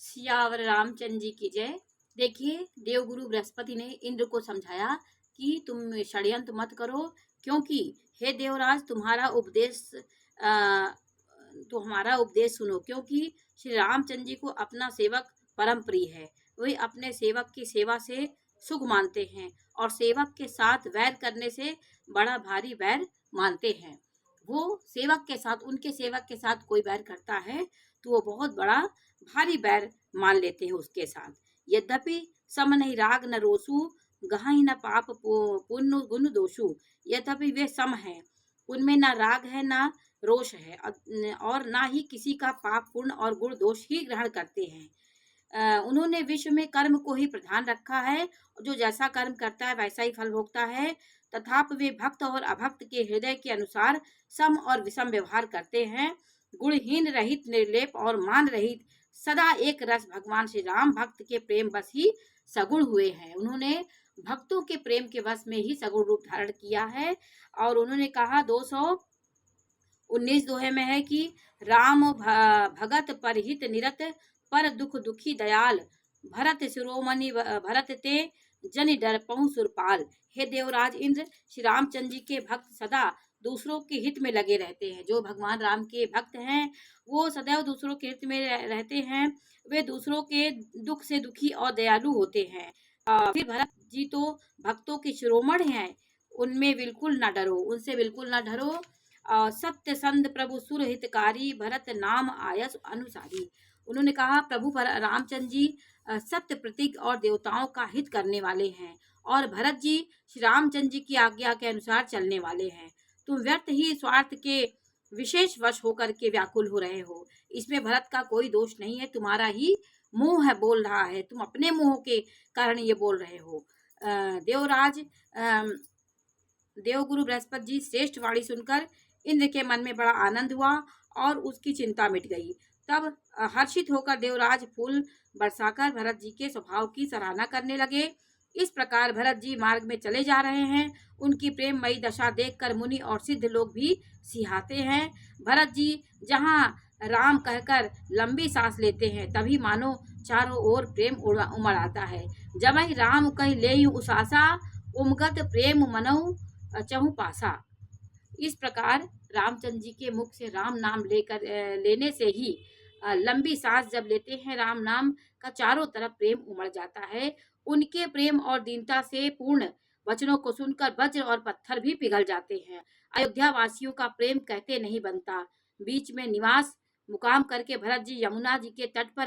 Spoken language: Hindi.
सियावर रामचंद्र जी की जय। देखिए, देवगुरु बृहस्पति ने इंद्र को समझाया कि तुम षड्यंत्र मत करो, क्योंकि हे देवराज हमारा उपदेश सुनो, क्योंकि श्री रामचंद्र जी को अपना सेवक परम प्रिय है। वे अपने सेवक की सेवा से सुख मानते हैं और सेवक के साथ वैर करने से बड़ा भारी वैर मानते हैं। वो सेवक के साथ उनके सेवक के साथ कोई वैर करता है तो वो बहुत बड़ा भारी बैर मान लेते हैं उसके साथ। यद्यपि सम नहीं राग न रोसु, गहाई न पाप पुण्य गुण दोषु। यद्यपि वे सम हैं, उनमें ना राग है ना रोष है, और ना ही किसी का पाप पुण्य और गुण दोष ही ग्रहण करते हैं। उन्होंने विश्व में कर्म को ही प्रधान रखा है, जो जैसा कर्म करता है वैसा ही फल भोगता है। तथापि वे भक्त और अभक्त के हृदय के अनुसार सम और विषम व्यवहार करते हैं। गुणहीन रहित, निर्लेप और मान रहित, सदा एक रस भगवान श्री राम भक्त के प्रेम बस ही सगुण हुए हैं। उन्होंने भक्तों के प्रेम के वश में ही सगुण रूप धारण किया है। और उन्होंने कहा 219 दोहे में है कि राम भगत परहित निरत, पर दुख दुखी दयाल, भरत शिरोमणि भरत ते जनि डर पहु सुरपाल। हे देवराज इंद्र, श्री रामचंद्र जी के भक्त सदा दूसरों के हित में लगे रहते हैं। जो भगवान राम के भक्त हैं वो सदैव दूसरों के हित में रहते हैं। वे दूसरों के दुख से दुखी और दयालु होते हैं। फिर भरत जी तो भक्तों के शिरोमणि हैं, उनमें बिल्कुल ना डरो, उनसे बिल्कुल ना डरो। सत्य संत प्रभु सुर हितकारी, भरत नाम आयस अनुसारी। उन्होंने कहा प्रभु रामचंद्र जी सत्य प्रतीक और देवताओं का हित करने वाले हैं, और भरत जी श्री रामचंद्र जी की आज्ञा के अनुसार चलने वाले हैं। तुम व्यर्थ ही स्वार्थ के विशेष वश होकर के व्याकुल हो रहे हो। इसमें भरत का कोई दोष नहीं है, तुम्हारा ही मुंह है बोल रहा है, तुम अपने मुंह के कारण ये बोल रहे हो। देवराज देवगुरु बृहस्पति जी श्रेष्ठ वाणी सुनकर इंद्र के मन में बड़ा आनंद हुआ और उसकी चिंता मिट गई। तब हर्षित होकर देवराज फूल बरसाकर भरत जी के स्वभाव की सराहना करने लगे। इस प्रकार भरत जी मार्ग में चले जा रहे हैं। उनकी प्रेममयी दशा देखकर मुनि और सिद्ध लोग भी सिहाते हैं। भरत जी जहाँ राम कहकर लंबी सांस लेते हैं, तभी मानो चारों ओर प्रेम उमड़ आता है। जबहि राम कह लेयु उसासा, उमगत प्रेम मनऊ चहु पासा। इस प्रकार रामचंद्र जी के मुख से राम नाम लेने से ही लंबी सांस जब लेते हैं, राम नाम का चारों तरफ प्रेम उमड़ जाता है। उनके प्रेम और दीनता से पूर्ण वचनों को सुनकर वज्र और पत्थर भी पिघल जाते हैं। अयोध्या वासियों का प्रेम कहते नहीं बनता। बीच में निवास मुकाम करके भरत जी यमुना जी के तट पर